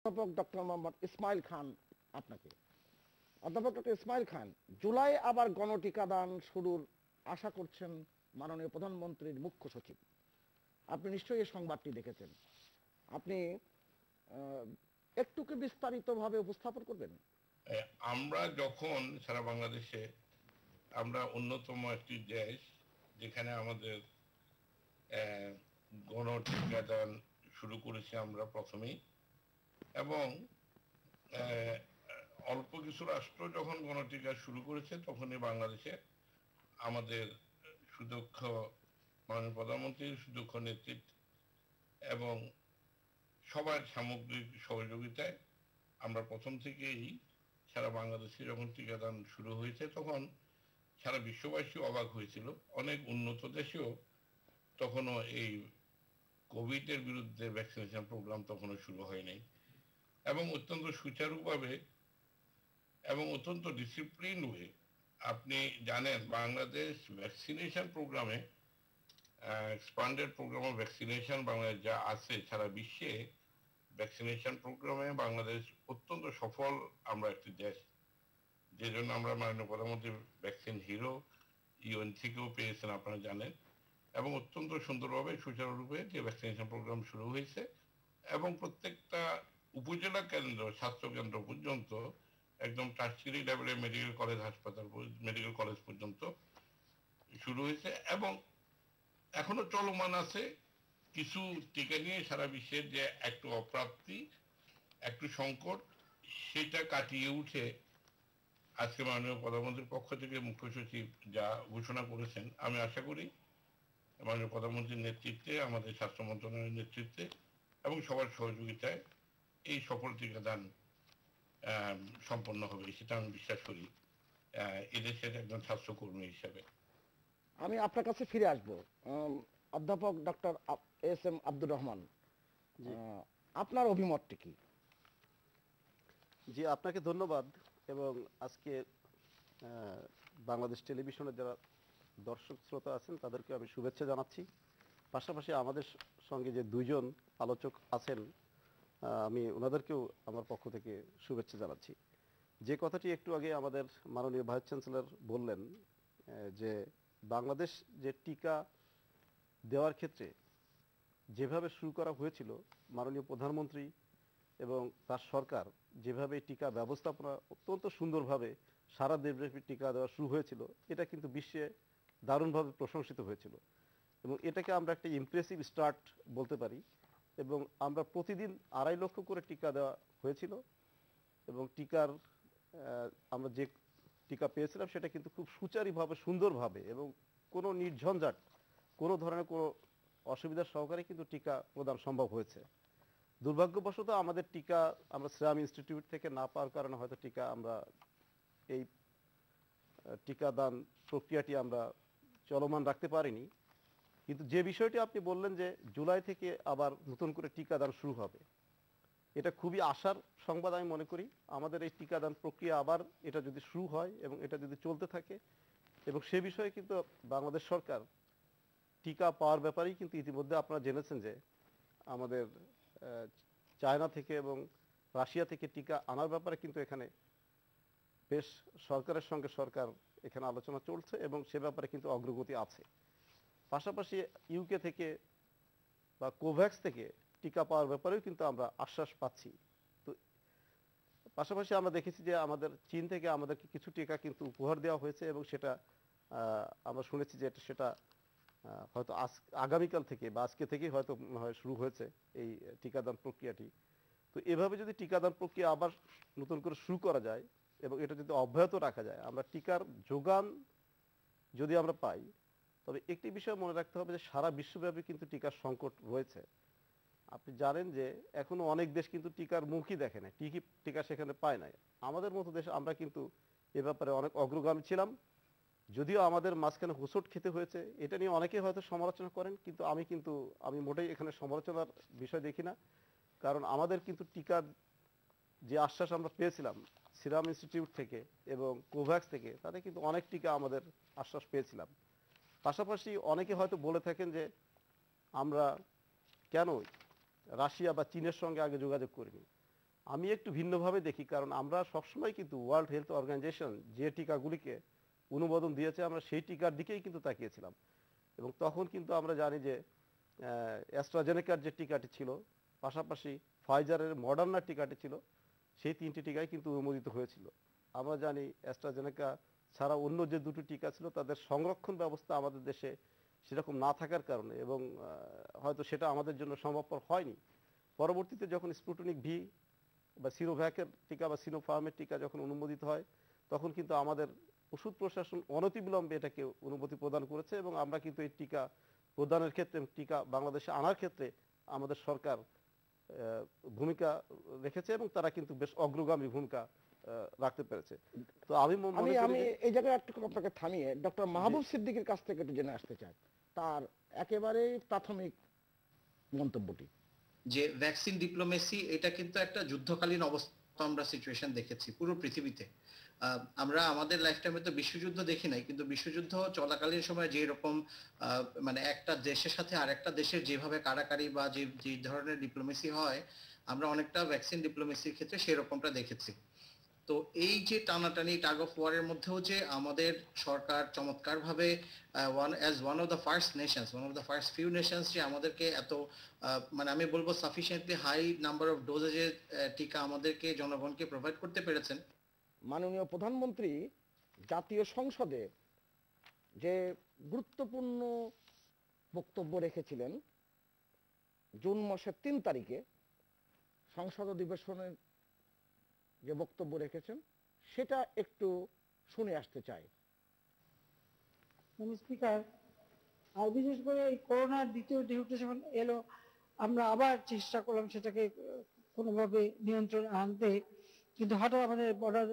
অধ্যাপক ডক্টর মোহাম্মদ ইসমাইল খান আপনাকে। অধ্যাপক ডক্টর ইসমাইল খান, জুলাই আবার গণটিকাদান শুরুর আশা করছেন মাননীয় প্রধানমন্ত্রীর মুখ্য সচিব। আপনি নিশ্চয়ই এই সংবাদটি দেখেছেন। আপনি একটুকে বিস্তারিতভাবে উপস্থাপন করবেন? আমরা যখন সারা বাংলাদেশে আমরা অন্যতম একটি দেশ যেখানে আমাদের গণটিকাদান শুরু করেছি আমরা প্রথমেই, এবং অল্প কিছু রাষ্ট্র যখন গণটিকা শুরু করেছে তখনই বাংলাদেশে আমাদের সুদক্ষ মাননীয় প্রধানমন্ত্রীর সুদক্ষ নেতৃত্ব এবং সবার সামগ্রিক সহযোগিতায় আমরা প্রথম থেকেই সারা বাংলাদেশে যখন টিকাদান শুরু হয়েছে তখন সারা বিশ্ববাসী অবাক হয়েছিল। অনেক উন্নত দেশেও তখনও এই কোভিডের বিরুদ্ধে ভ্যাকসিনেশন প্রোগ্রাম তখনও শুরু হয়নি, এবং অত্যন্ত সুচারুভাবে এবং অত্যন্ত ডিসিপ্লিন ওয়ে। আপনি জানেন বাংলাদেশ ভ্যাকসিনেশন প্রোগ্রামে, expanded program of vaccination Bangladesh যা আছে সারা বিশ্বে, ভ্যাকসিনেশন প্রোগ্রামে বাংলাদেশ অত্যন্ত সফল আমরা একটি দেশ, যে জন্য আমরা মাননীয় প্রধানমন্ত্রী ভ্যাকসিন হিরো ইউএন থেকেও পেয়েছেন আপনারা জানেন। এবং অত্যন্ত সুন্দরভাবে সুচারুরূপে যে ভ্যাকসিনেশন প্রোগ্রাম শুরু হয়েছে এবং প্রত্যেকটা উপজেলা কেন্দ্র স্বাস্থ্য কেন্দ্র পর্যন্ত একদম টার্সিয়ারি লেভেলের মেডিকেল কলেজ হাসপাতাল মেডিকেল কলেজ পর্যন্ত শুরু হয়েছে এবং এখনো চলমান আছে। কিছু টিকা নিয়ে সারা বিশ্বের যে একটু অপ্রাপ্তি, একটু সংকট, সেটা কাটিয়ে উঠে আজকে মাননীয় প্রধানমন্ত্রীর পক্ষ থেকে মুখ্য সচিব যা ঘোষণা করেছেন, আমি আশা করি মাননীয় প্রধানমন্ত্রীর নেতৃত্বে, আমাদের স্বাস্থ্য মন্ত্রণালয়ের নেতৃত্বে এবং সবার সহযোগিতায় এই সফল টিকাদান সম্পন্ন হবে, সেটা আমি বিশ্বাস করি এদেশের একজন স্বাস্থ্যকর্মী হিসেবে। আমি আপনার কাছে ফিরে আসব। অধ্যাপক doctor S M Abdur Rahman, আপনার অভিমতটি কি? জি, আপনাকে ধন্যবাদ। এবং আজকে বাংলাদেশ টেলিভিশনের যারা দর্শক শ্রোতা আছেন তাদেরকে আমি শুভেচ্ছা জানাচ্ছি। পাশাপাশি আমাদের সঙ্গে যে দুইজন আলোচক আছেন আমি ওনাদেরকেও আমার পক্ষ থেকে শুভেচ্ছা জানাচ্ছি। যে কথাটি একটু আগে আমাদের মাননীয় ভাইস চ্যান্সেলর বললেন, যে বাংলাদেশ যে টিকা দেওয়ার ক্ষেত্রে যেভাবে শুরু করা হয়েছিল, মাননীয় প্রধানমন্ত্রী এবং তার সরকার যেভাবে টিকা ব্যবস্থাপনা অত্যন্ত সুন্দরভাবে সারা দেশব্যাপী টিকা দেওয়া শুরু হয়েছিল, এটা কিন্তু বিশ্বে দারুণভাবে প্রশংসিত হয়েছিল এবং এটাকে আমরা একটা ইমপ্রেসিভ স্টার্ট বলতে পারি। এবং আমরা প্রতিদিন 2.5 লক্ষ করে টিকা দেওয়া হয়েছিল এবং টিকার আমরা যে টিকা পেয়েছিলাম সেটা কিন্তু খুব সুচারুভাবে সুন্দরভাবে এবং কোনো নির্ঝঞ্ঝাট, কোনো ধরনের কোনো অসুবিধার সহকারে কিন্তু টিকা প্রদান সম্ভব হয়েছে। দুর্ভাগ্যবশত আমাদের টিকা আমরা সিরাম ইনস্টিটিউট থেকে না পাওয়ার কারণে হয়তো টিকা আমরা এই টিকাদান প্রক্রিয়াটি আমরা চলমান রাখতে পারিনি। কিন্তু যে বিষয়টি আপনি বললেন যে জুলাই থেকে আবার নতুন করে টিকাদান শুরু হবে, এটা খুবই আশার সংবাদ আমি মনে করি। আমাদের এই টিকাদান প্রক্রিয়া আবার এটা যদি শুরু হয় এবং এটা যদি চলতে থাকে, এবং সে বিষয়ে কিন্তু বাংলাদেশ সরকার টিকা পাওয়ার ব্যাপারেই কিন্তু ইতিমধ্যে আপনারা জেনেছেন যে আমাদের চায়না থেকে এবং রাশিয়া থেকে টিকা আনার ব্যাপারে কিন্তু এখানে বেশ সরকারের সঙ্গে সরকার এখানে আলোচনা চলছে এবং সে ব্যাপারে কিন্তু অগ্রগতি আছে। পাশাপাশি ইউকে থেকে বা কোভ্যাক্স থেকে টিকা পাওয়ার ব্যাপারেও কিন্তু আমরা আশ্বাস পাচ্ছি। তো পাশাপাশি আমরা দেখেছি যে আমাদের চীন থেকে আমাদেরকে কিছু টিকা কিন্তু উপহার দেওয়া হয়েছে এবং সেটা আমরা শুনেছি যে সেটা হয়তো আগামীকাল থেকে বা আজকে থেকেই হয়তো শুরু হয়েছে এই টিকাদান প্রক্রিয়াটি। তো এভাবে যদি টিকাদান প্রক্রিয়া আবার নতুন করে শুরু করা যায় এবং এটা যদি অব্যাহত রাখা যায়, আমরা টিকার যোগান যদি আমরা পাই, তবে একটি বিষয় মনে রাখতে হবে যে সারা বিশ্বব্যাপী কিন্তু টিকার সংকট রয়েছে। আপনি জানেন যে এখনো অনেক দেশ কিন্তু টিকার মুখই দেখে না, টিকা সেখানে পায় নাই। আমাদের মতো দেশ আমরা কিন্তু এ ব্যাপারে অনেক অগ্রগামী ছিলাম, যদিও আমাদের মাঝখানে হোঁচট খেতে হয়েছে। এটা নিয়ে অনেকে হয়তো সমালোচনা করেন, কিন্তু আমি মোটেই এখানে সমালোচনার বিষয় দেখি না। কারণ আমাদের কিন্তু টিকার যে আশ্বাস আমরা পেয়েছিলাম সিরাম ইনস্টিটিউট থেকে এবং কোভ্যাক্স থেকে, তাতে কিন্তু অনেক টিকা আমাদের আশ্বাস পেয়েছিলাম। পাশাপাশি অনেকে হয়তো বলে থাকেন যে আমরা কেন রাশিয়া বা চীনের সঙ্গে আগে যোগাযোগ করিনি। আমি একটু ভিন্নভাবে দেখি, কারণ আমরা সবসময় কিন্তু ওয়ার্ল্ড হেলথ অর্গানাইজেশন যে টিকাগুলিকে অনুমোদন দিয়েছে আমরা সেই টিকার দিকেই কিন্তু তাকিয়েছিলাম। এবং তখন কিন্তু আমরা জানি যে অ্যাস্ট্রাজেনেকার যে টিকাটি ছিল, পাশাপাশি ফাইজারের মডার্নার টিকাটি ছিল, সেই তিনটি টিকাই কিন্তু অনুমোদিত হয়েছিল। আমরা জানি অ্যাস্ট্রাজেনেকা ছাড়া অন্য যে দুটো টিকা ছিল তাদের সংরক্ষণ ব্যবস্থা আমাদের দেশে সেরকম না থাকার কারণে এবং হয়তো সেটা আমাদের জন্য সম্ভবপর হয়নি। পরবর্তীতে যখন স্পুটনিক ভি বা সিনোভ্যাকের টিকা বা সিনোফার্মের টিকা যখন অনুমোদিত হয়, তখন কিন্তু আমাদের ওষুধ প্রশাসন অনতিবিলম্বে এটাকে অনুমতি প্রদান করেছে এবং আমরা কিন্তু এই টিকা প্রদানের ক্ষেত্রে টিকা বাংলাদেশে আনার ক্ষেত্রে আমাদের সরকার ভূমিকা রেখেছে এবং তারা কিন্তু বেশ অগ্রগামী ভূমিকা রাখতে পেরেছে। তো আমি আমি এই জায়গায় একটু আপনাকে থামিয়ে ডক্টর মাহবুব সিদ্দিকীর কাছ থেকে একটু জেনে আসতে চাই তার একেবারে প্রাথমিক মন্তব্যটি। যে ভ্যাকসিন ডিপ্লোমেসি এটা কিন্তু একটা যুদ্ধকালীন অবস্থা আমরা সিচুয়েশন দেখেছি পুরো পৃথিবীতে। আমরা আমাদের লাইফ টাইমে তো বিশ্বযুদ্ধ দেখি নাই, কিন্তু বিশ্বযুদ্ধ চলাকালীন সময় যে রকম মানে একটা দেশের সাথে আরেকটা দেশের যেভাবে কাড়াকাড়ি বা যে ধরনের ডিপ্লোমেসি হয়, আমরা অনেকটা ভ্যাকসিন ডিপ্লোমেসির ক্ষেত্রে সেরকমটা দেখেছি। তো এই যে টানাটানি টাগ অফ ওয়ারের মধ্যেও যে আমাদের সরকার চমৎকারভাবে one of the first few Nations যে আমাদেরকে এত মানে আমি বলবো সাফিসিয়েন্টলি হাই নাম্বার অফ ডোজেজের টিকা আমাদেরকে জনগণকে প্রোভাইড করতে পেরেছেন। মাননীয় প্রধানমন্ত্রী জাতীয় সংসদে যে গুরুত্বপূর্ণ বক্তব্য রেখেছিলেন জুন মাসের ৩ তারিখে সংসদ অধিবেশনের যে বক্তব্য রেখেছেন সেটা একটু শুনে আসতে চাই। স্পিকার, আর বিশেষ করে এই করোনার দ্বিতীয় ঢেউটা যখন এলো, আমরা আবার চেষ্টা করলাম সেটাকে কোনোভাবে নিয়ন্ত্রণ আনতে, কিন্তু হঠাৎ আমাদের বর্ডার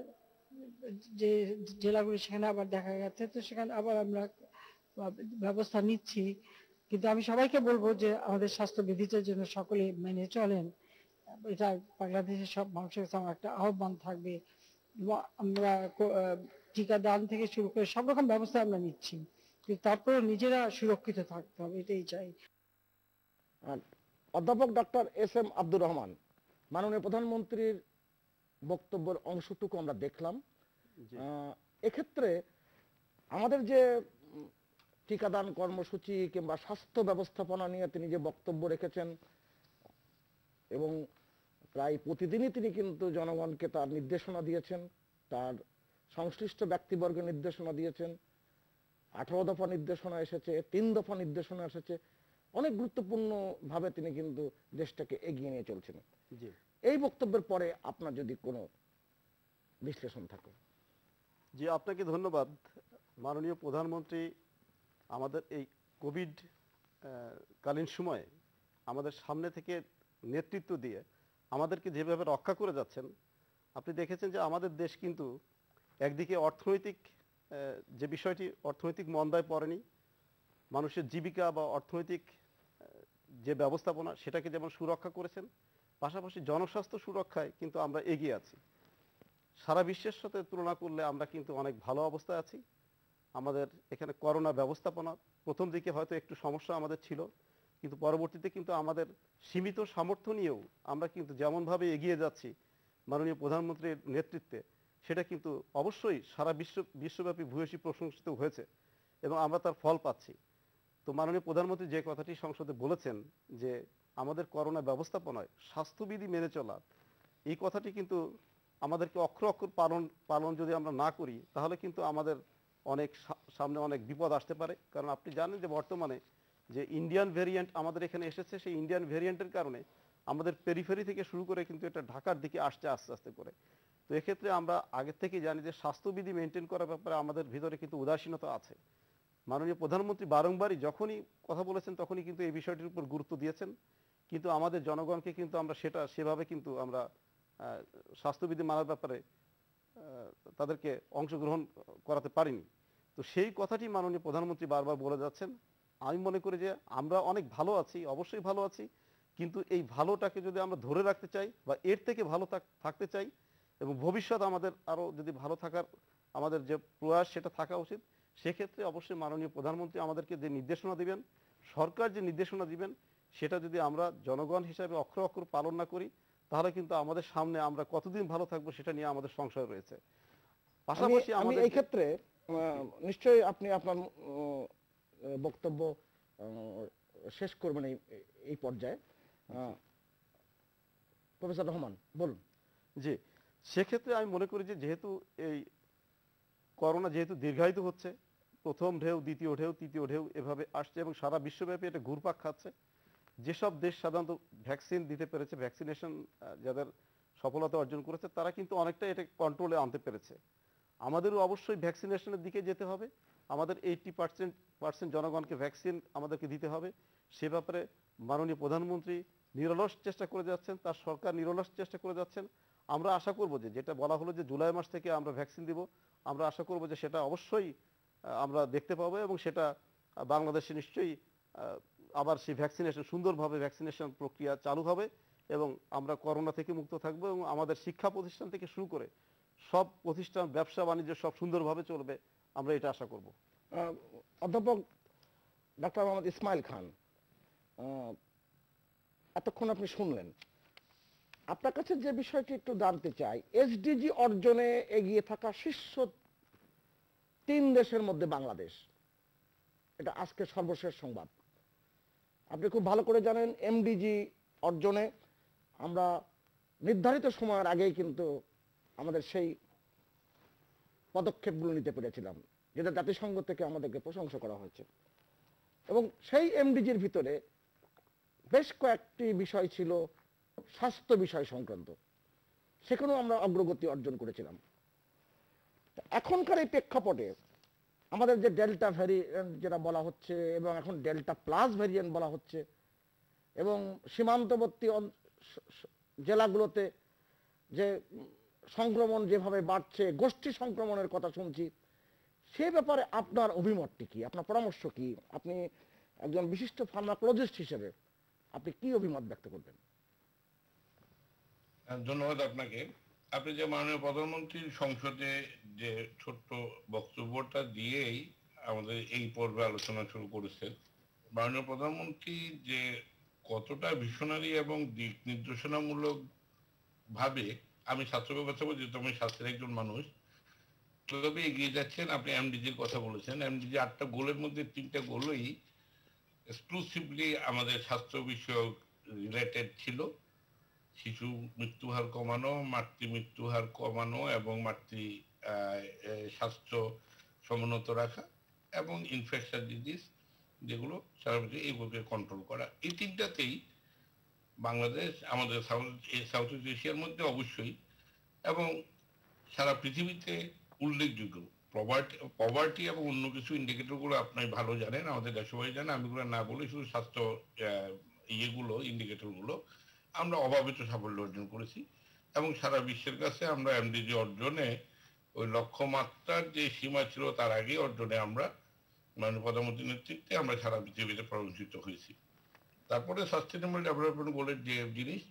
যে জেলাগুলি সেখানে আবার দেখা গেছে, তো সেখানে আবার আমরা ব্যবস্থা নিচ্ছি। কিন্তু আমি সবাইকে বলবো যে আমাদের স্বাস্থ্যবিধিটার জন্য সকলে মেনে চলেন। এটা বাংলাদেশের সব মানুষের কাছে আমার একটা আহ্বান থাকবে। আমরা টিকা দান থেকে শুরু করে সব রকম ব্যবস্থা আমরা নিচ্ছি, কিন্তু তারপরে নিজেরা সুরক্ষিত থাকতে হবে, এটাই চাই। অধ্যাপক doctor S M Abdur Rahman, মাননীয় প্রধানমন্ত্রীর বক্তব্যের অংশটুকু আমরা দেখলাম। এক্ষেত্রে আমাদের যে টিকাদান কর্মসূচি কিংবা স্বাস্থ্য ব্যবস্থাপনা নিয়ে তিনি যে বক্তব্য রেখেছেন এবং প্রায় প্রতিদিনই তিনি কিন্তু জনগণকে তার নির্দেশনা দিয়েছেন, তার সংশ্লিষ্ট ব্যক্তিবর্গের নির্দেশনা দিয়েছেন। 18 দফা নির্দেশনা এসেছে, 3 দফা নির্দেশনা এসেছে, অনেক গুরুত্বপূর্ণ ভাবে তিনি কিন্তু দেশটাকে এগিয়ে নিয়ে চলছেন। এই বক্তব্যের পরে আপনার যদি কোনো বিশ্লেষণ থাকে। জি, আপনাকে ধন্যবাদ। মাননীয় প্রধানমন্ত্রী আমাদের এই কোভিড কালীন সময়ে আমাদের সামনে থেকে নেতৃত্ব দিয়ে আমাদেরকে যেভাবে রক্ষা করে যাচ্ছেন, আপনি দেখেছেন যে আমাদের দেশ কিন্তু একদিকে অর্থনৈতিক যে বিষয়টি অর্থনৈতিক মন্দায় পড়েনি, মানুষের জীবিকা বা অর্থনৈতিক যে ব্যবস্থাপনা সেটাকে যেমন সুরক্ষা করেছেন, পাশাপাশি জনস্বাস্থ্য সুরক্ষায় কিন্তু আমরা এগিয়ে আছি। সারা বিশ্বের সাথে তুলনা করলে আমরা কিন্তু অনেক ভালো অবস্থায় আছি। আমাদের এখানে করোনা ব্যবস্থাপনা প্রথম দিকে হয়তো একটু সমস্যা আমাদের ছিল, কিন্তু পরবর্তীতে কিন্তু আমাদের সীমিত সামর্থ্য নিয়েও আমরা কিন্তু যেমনভাবে এগিয়ে যাচ্ছি মাননীয় প্রধানমন্ত্রীর নেতৃত্বে, সেটা কিন্তু অবশ্যই সারা বিশ্বব্যাপী ভূয়সী প্রশংসিত হয়েছে এবং আমরা তার ফল পাচ্ছি। তো মাননীয় প্রধানমন্ত্রী যে কথাটি সংসদে বলেছেন যে আমাদের করোনা ব্যবস্থাপনায় স্বাস্থ্যবিধি মেনে চলা, এই কথাটি কিন্তু আমাদেরকে অক্ষর অক্ষর পালন যদি আমরা না করি তাহলে কিন্তু আমাদের অনেক সামনে অনেক বিপদ আসতে পারে। কারণ আপনি জানেন যে বর্তমানে যে ইন্ডিয়ান ভেরিয়েন্ট আমাদের এখানে এসেছে, সেই ইন্ডিয়ান ভেরিয়েন্টের কারণে আমাদের পেরিফেরি থেকে শুরু করে কিন্তু এটা ঢাকার দিকে আসছে আস্তে আস্তে করে। তো এক্ষেত্রে আমরা আগে থেকেই জানি যে স্বাস্থ্যবিধি মেনটেন করার ব্যাপারে আমাদের ভিতরে কিন্তু উদাসীনতা আছে। মাননীয় প্রধানমন্ত্রী বারংবারই যখনই কথা বলেছেন তখনই কিন্তু এই বিষয়টির উপর গুরুত্ব দিয়েছেন, কিন্তু আমাদের জনগণকে কিন্তু আমরা সেভাবে কিন্তু আমরা স্বাস্থ্যবিধি মানার ব্যাপারে তাদেরকে অংশগ্রহণ করাতে পারিনি। তো সেই কথাটি মাননীয় প্রধানমন্ত্রী বারবার বলে যাচ্ছেন। আমি মনে করি যে আমরা অনেক ভালো আছি, অবশ্যই ভালো আছি, কিন্তু এই ভালোটাকে যদি আমরা ধরে রাখতে চাই বা এর থেকে ভালো থাকতে চাই এবং ভবিষ্যৎ আমাদের আরও যদি ভালো থাকার আমাদের যে প্রয়াস সেটা থাকা উচিত, সেক্ষেত্রে অবশ্যই মাননীয় প্রধানমন্ত্রী আমাদেরকে যে নির্দেশনা দিবেন, সরকার যে নির্দেশনা দিবেন, সেটা যদি আমরা জনগণ হিসাবে অক্ষর অক্ষর পালন না করি তাহলে কিন্তু আমাদের সামনে আমরা কতদিন ভালো থাকবো সেটা নিয়ে আমাদের সংশয় রয়েছে। আমি পাশাপাশি আমি আমাদের এই ক্ষেত্রে নিশ্চয়ই আপনি আপনার বক্তব্য শেষ করবেন এই পর্যায়ে। প্রফেসর রহমান বলুন। জি, সেক্ষেত্রে আমি মনে করি যে যেহেতু এই করোনা যেহেতু দীর্ঘায়িত হচ্ছে, প্রথম ঢেউ, দ্বিতীয় ঢেউ, তৃতীয় ঢেউ এভাবে আসছে এবং সারা বিশ্বব্যাপী এটা ঘুরপাক খাচ্ছে। যেসব দেশ সাধারণত ভ্যাকসিন দিতে পেরেছে, ভ্যাকসিনেশন যাদের সফলতা অর্জন করেছে, তারা কিন্তু অনেকটা এটা কন্ট্রোলে আনতে পেরেছে। আমাদেরও অবশ্যই ভ্যাকসিনেশনের দিকে যেতে হবে। আমাদের 80% জনগণকে ভ্যাকসিন আমাদেরকে দিতে হবে। সে ব্যাপারে মাননীয় প্রধানমন্ত্রী নিরলস চেষ্টা করে যাচ্ছেন, তার সরকার নিরলস চেষ্টা করে যাচ্ছেন। আমরা আশা করব যে যেটা বলা হলো যে জুলাই মাস থেকে আমরা ভ্যাকসিন দিব, আমরা আশা করব যে সেটা অবশ্যই আমরা দেখতে পাবো এবং সেটা বাংলাদেশে নিশ্চয়ই আবার সেই ভ্যাকসিনেশন সুন্দরভাবে ভ্যাকসিনেশন প্রক্রিয়া চালু হবে এবং আমরা করোনা থেকে মুক্ত থাকবো এবং আমাদের শিক্ষা প্রতিষ্ঠান থেকে শুরু করে সব প্রতিষ্ঠান, ব্যবসা বাণিজ্য সব সুন্দরভাবে চলবে, আমরা এটা আশা করব। অধ্যাপক ডক্টর মোহাম্মদ ইসমাইল খান, এতক্ষণ আপনি শুনলেন, আপনার কাছে যে বিষয়টি একটু জানতে চাই, এসডিজি অর্জনে এগিয়ে থাকা শীর্ষ 3 দেশের মধ্যে বাংলাদেশ, এটা আজকে সর্বশেষ সংবাদ। আপনি খুব ভালো করে জানেন এমডিজি অর্জনে আমরা নির্ধারিত সময়ের আগেই কিন্তু আমাদের সেই পদক্ষেপগুলো নিতে পেরেছিলাম, যেটা জাতিসংঘ থেকে আমাদেরকে প্রশংসা করা হয়েছে। এবং সেই এমডিজির ভিতরে বেশ কয়েকটি বিষয় ছিল স্বাস্থ্য বিষয় সংক্রান্ত, সেখানেও আমরা অগ্রগতি অর্জন করেছিলাম। এখনকার এই প্রেক্ষাপটে আমাদের যে ডেল্টা ভ্যারিয়েন্ট যেটা বলা হচ্ছে এবং এখন ডেল্টা প্লাস ভ্যারিয়েন্ট বলা হচ্ছে এবং সীমান্তবর্তী জেলাগুলোতে যে সংক্রমণ যেভাবে বাড়ছে, গোষ্ঠী সংক্রমণের কথা শুনছি, সে ব্যাপারে আপনার অভিমতটি কি, আপনার পরামর্শ কি? আপনি একজন বিশিষ্ট ফার্মাকোলজিস্ট হিসেবে আপনি কি অভিমত ব্যক্ত করবেন? ধন্যবাদ আপনাকে। আপনি যে মাননীয় প্রধানমন্ত্রীর সংসদে যে ছোট্ট বক্তব্যটা দিয়েই আমাদের এই পর্বে আলোচনা শুরু করেছেন, মাননীয় প্রধানমন্ত্রী যে কতটা ভিশনারি এবং দিক নির্দেশনামূলক ভাবে, আমি স্বাস্থ্য ব্যবস্থা বলছি, যেহেতু আমি স্বাস্থ্যের একজন মানুষ, তবে এগিয়ে যাচ্ছেন। আপনি এমডিজির কথা বলেছেন, এমডিজি 8টা গোলের মধ্যে 3টা গোলই এক্সক্লুসিভলি আমাদের স্বাস্থ্য বিষয়ক রিলেটেড ছিল। শিশু মৃত্যুহার কমানো, মাতৃ মৃত্যুহার কমানো এবং মাতৃ স্বাস্থ্য সমুন্নত রাখা এবং ইনফেকশন ডিজিজ যেগুলো সারা বিশ্বে এইগুলোকে কন্ট্রোল করা। এই 3টাতেই বাংলাদেশ আমাদের সাউথ ইস্ট এশিয়ার মধ্যে অবশ্যই এবং সারা পৃথিবীতে উল্লেখযোগ্য। পভার্টি এবং অন্য কিছু ইন্ডিকেটরগুলো আপনি ভালো জানেন, আমাদের দেশবাসী জানেন, আমি এগুলো না বলে শুধু স্বাস্থ্য ইয়েগুলো ইন্ডিকেটরগুলো আমরা অভাবিত সাফল্য অর্জন করেছি এবং সারা বিশ্বের কাছে আমরা এমডিজি অর্জনে ওই লক্ষ্যমাত্রার যে সীমা ছিল তার আগে অর্জনে আমরা মাননীয় প্রধানমন্ত্রীর নেতৃত্বে আমরা সারা পৃথিবীতে প্রশংসিত হয়েছি। তারপরে সাস্টেনেবল ডেভেলপমেন্ট গোলের যে জিনিস,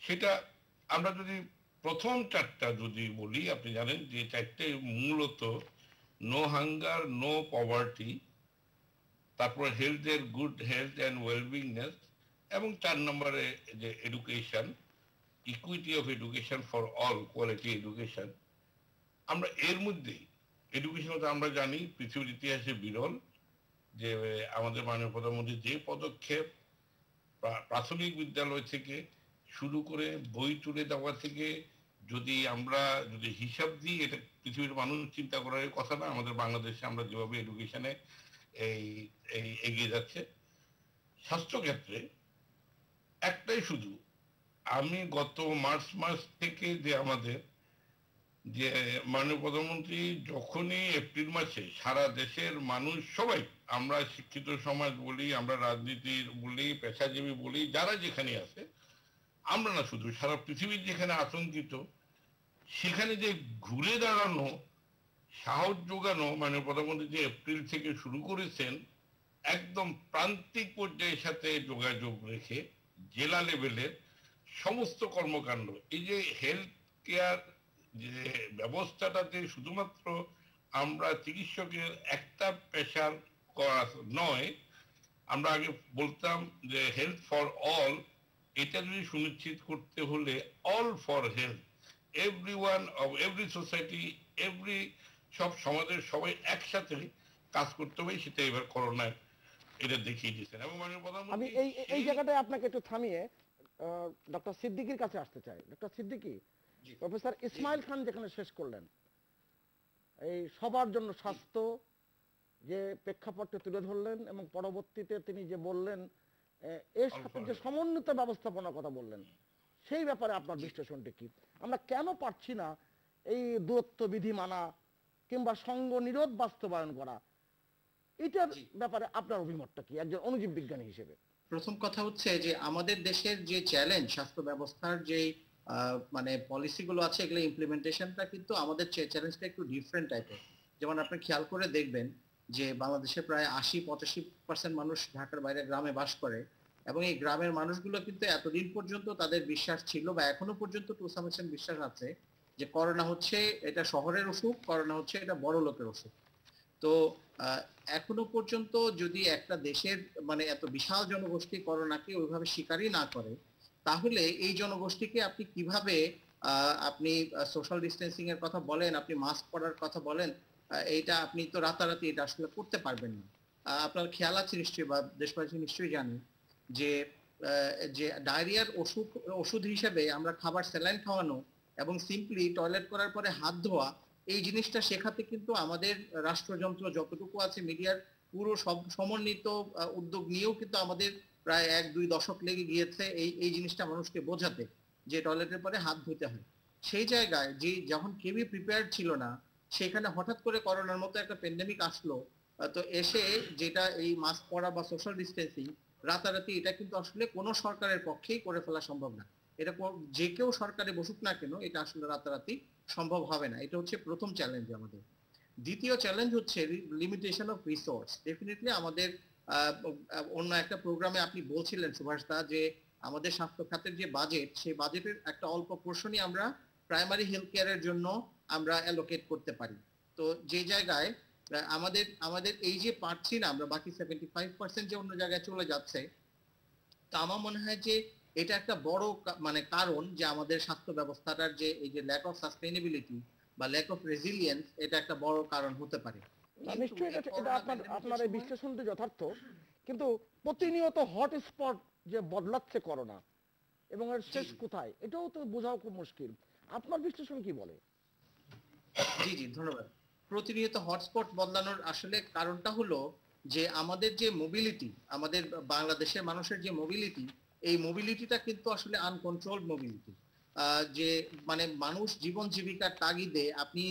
সেটা আমরা যদি প্রথম 4টা যদি বলি, আপনি জানেন যে 4টে মূলত নো হাঙ্গার, নো পভার্টি, তারপর হেলথের গুড হেলথ অ্যান্ড ওয়েলবিংনেস এবং 4 নম্বরে যে education, equity of education for all, quality education. আমরা এর মধ্যেই এডুকেশন আমরা জানি পৃথিবীর ইতিহাসে বিরল, যে আমাদের মাননীয় প্রধানমন্ত্রী যে পদক্ষেপ প্রাথমিক বিদ্যালয় থেকে শুরু করে বই তুলে দেওয়া থেকে আমরা যদি হিসাব দিই, এটা পৃথিবীর মানুষ চিন্তা করার কথা না। আমাদের বাংলাদেশে আমরা যেভাবে এডুকেশনে এগিয়ে যাচ্ছে, স্বাস্থ্যক্ষেত্রে একটাই শুধু, আমি গত মার্চ মাস থেকে যে আমাদের যে মাননীয় প্রধানমন্ত্রী যখনই এপ্রিল মাসে সারা দেশের মানুষ সবাই, আমরা শিক্ষিত সমাজ বলি, আমরা রাজনীতির বলি, পেশাজীবী বলি, যারা যেখানে আছে, আমরা না শুধু সারা পৃথিবীর যেখানে আতঙ্কিত, সেখানে যে ঘুরে দাঁড়ানো, সাহস যোগানো মাননীয় প্রধানমন্ত্রী যে এপ্রিল থেকে শুরু করেছেন, একদম প্রান্তিক পর্যায়ের সাথে যোগাযোগ রেখে জেলা লেভেলের সমস্ত কর্মকাণ্ড, এই যে হেলথ কেয়ার যে ব্যবস্থাটাতে শুধুমাত্র আমরা চিকিৎসকের একটা পেশার করা নয়, আমরা আগে বলতাম যে হেলথ ফর অল, এটা যদি সুনিশ্চিত করতে হলে all for health, everyone of every society, every সব সমাজের সবাই একসাথে কাজ করতে হবে, সেটা এবার করোনায় এটা দেখিয়ে দিয়েছেন। এবং মাননীয় আমি প্রধানমন্ত্রী এই জায়গাটায় আপনাকে একটু থামিয়ে ডক্টর সিদ্দিকীর কাছে আসতে চাই। ডক্টর সিদ্দিকী, প্রফেসর ইসমাইল খান যেখানে শেষ করলেন এই সবার জন্য স্বাস্থ্য যে প্রেক্ষাপটে তুলে ধরলেন এবং পরবর্তীতে তিনি যে বললেন এর সাথে যে সমন্বিত ব্যবস্থাপনার কথা বললেন, সেই ব্যাপারে আপনার বিশ্লেষণটি কি? আমরা কেন পারছি না এই দূরত্ব বিধি মানা কিংবা সঙ্গ নিরোধ বাস্তবায়ন করা? এটার ব্যাপারে আপনার অভিমতটা কি একজন অণুজীব বিজ্ঞানী হিসেবে? প্রথম কথা হচ্ছে যে আমাদের দেশের যে চ্যালেঞ্জ, স্বাস্থ্য ব্যবস্থার যে মানে পলিসিগুলো আছে, এগুলো ইমপ্লিমেন্টেশনটা কিন্তু আমাদের চ্যালেঞ্জটা একটু ডিফারেন্ট টাইপের। যেমন আপনি খেয়াল করে দেখবেন যে বাংলাদেশে প্রায় ৮০-৮৫% মানুষ ঢাকার বাইরে গ্রামে বাস করে, এবং এই গ্রামের মানুষগুলো কিন্তু এতদিন পর্যন্ত তাদের বিশ্বাস ছিল বা এখনো পর্যন্ত টু সাম এক্সটেন্ট বিশ্বাস আছে যে করোনা হচ্ছে এটা শহরের অসুখ, করোনা হচ্ছে এটা বড় লোকের অসুখ। তো এখনো পর্যন্ত যদি একটা দেশের মানে এত বিশাল জনগোষ্ঠী করোনাকে ওইভাবে স্বীকারই না করে, তাহলে এই জনগোষ্ঠীকে আপনি কিভাবে আপনি সোশ্যাল ডিস্টেন্সিং এর কথা বলেন, আপনি মাস্ক পরার কথা বলেন, এইটা আপনি তো রাতারাতি এটা আসলে করতে পারবেন না। আপনার খেয়াল আছে নিশ্চয়ই বা দেশবাসী নিশ্চয়ই জানেন যে যে ডায়রিয়ার ওষুধ হিসেবে আমরা খাবার স্যালাইন খাওয়ানো এবং সিম্পলি টয়লেট করার পরে হাত ধোয়া, এই জিনিসটা শেখাতে কিন্তু আমাদের রাষ্ট্রযন্ত্র যতটুকু আছে, মিডিয়ার পুরো সব সমন্বিত উদ্যোগ নিয়েও কিন্তু আমাদের প্রায় ১-২ দশক লেগে গিয়েছে এই জিনিসটা মানুষকে বোঝাতে যে টয়লেটের পরে হাত ধুতে হয়। সেই জায়গায় যে যখন কেউই প্রিপেয়ার্ড ছিল না, সেখানে হঠাৎ করে করোনার মতো একটা প্যান্ডেমিক আসলো, তো এসে যেটা এই মাস্ক পরা বা সোশ্যাল ডিস্টেন্সিং রাতারাতি, এটা কিন্তু আসলে কোনো সরকারের পক্ষেই করে ফেলা সম্ভব না। এটা যে কেউ সরকারে বসুক না কেন, এটা আসলে রাতারাতি সম্ভব হবে না। এটা হচ্ছে প্রথম চ্যালেঞ্জ আমাদের। দ্বিতীয় চ্যালেঞ্জ হচ্ছে লিমিটেশন অফ রিসোর্স। ডেফিনেটলি আমাদের অন্য একটা প্রোগ্রামে আপনি বলছিলেন সুভাষ দা যে আমাদের স্বাস্থ্য খাতের যে বাজেট, সেই বাজেটের একটা অল্প পোর্শনই আমরা প্রাইমারি হেলথ কেয়ারের জন্য আমরা অ্যালোকেট করতে পারি। তো যে জায়গায় আমাদের এই যে পারছি না আমরা, বাকি 75% যে অন্য জায়গায় চলে যাচ্ছে, তা আমার মনে হয় যে এটা একটা বড় মানে কারণ যে আমাদের স্বাস্থ্য ব্যবস্থাটার যে এই যে ল্যাক অফ সাস্টেইনেবিলিটি বা ল্যাক অফ রেজিলিয়েন্স, এটা একটা বড় কারণ হতে পারে। নিশ্চয়ই এটা আপনার এই বিশ্লেষণটি যথার্থ, কিন্তু প্রতিনিয়ত হটস্পট যে বদলাচ্ছে করোনা এবং এর শেষ কোথায়, এটাও তো বোঝাও খুব মুশকিল। আপনার বিশ্লেষণ কি বলে? জি ধন্যবাদ। প্রতিনিয়ত হটস্পট বদলানোর আসলে কারণটা হলো যে আমাদের যে মোবিলিটি, আমাদের বাংলাদেশের মানুষের যে মোবিলিটি, এই মোবিলিটিটা কিন্তু আসলে আনকন্ট্রোলড মোবিলিটি। যে মানে মানুষ জীবন জীবিকার তাগিদে আপনি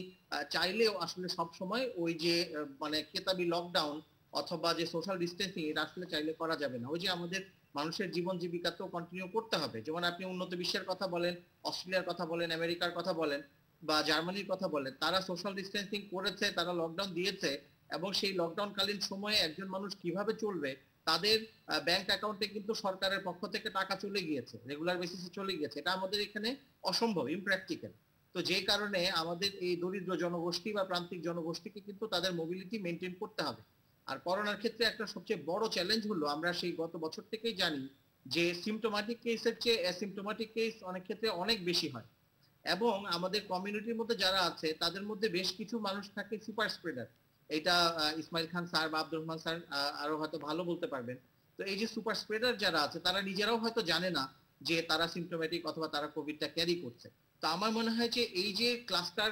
চাইলেও আসলে সব সময় ওই যে মানে কেতাবি লকডাউন অথবা যে সোশ্যাল ডিস্টেন্সিং, এটা আসলে চাইলে করা যাবে না। ওই যে আমাদের মানুষের জীবন জীবিকা তো কন্টিনিউ করতে হবে। যেমন আপনি উন্নত বিশ্বের কথা বলেন, অস্ট্রেলিয়ার কথা বলেন, আমেরিকার কথা বলেন বা জার্মানির কথা বলেন, তারা সোশ্যাল ডিস্টেন্সিং করেছে, তারা লকডাউন দিয়েছে, এবং সেই লকডাউন কালীন সময়ে একজন মানুষ কিভাবে চলবে, তাদের ব্যাংক অ্যাকাউন্টে কিন্তু সরকারের পক্ষ থেকে টাকা চলে গিয়েছে, রেগুলার বেসিসে চলে গিয়েছে। এটা আমাদের এখানে অসম্ভব, ইমপ্র্যাকটিক্যাল। তো যে কারণে আমাদের এই দরিদ্র জনগোষ্ঠী বা প্রান্তিক জনগোষ্ঠীকে কিন্তু তাদের মোবিলিটি মেনটেন করতে হবে। আর করোনার ক্ষেত্রে একটা সবচেয়ে বড় চ্যালেঞ্জ হলো, আমরা সেই গত বছর থেকেই জানি যে সিমটোম্যাটিক কেসের চেয়ে অ্যাসিমটোম্যাটিক কেস অনেক ক্ষেত্রে অনেক বেশি হয়, এবং আমাদের কমিউনিটির মধ্যে যারা আছে তাদের মধ্যে বেশ কিছু মানুষ থাকে সুপার স্প্রেডার। এটা ইসমাইল খান স্যার বা আব্দুর রহমান স্যার আরো হয়তো ভালো বলতে পারবেন। তো এই যে সুপার স্প্রেডার যারা আছে, তারা নিজেরাও হয়তো জানে না যে তারা সিমটোম্যাটিক অথবা তারা কোভিডটা ক্যারি করছে। তো আমার মনে হয় যে এই যে ক্লাস্টার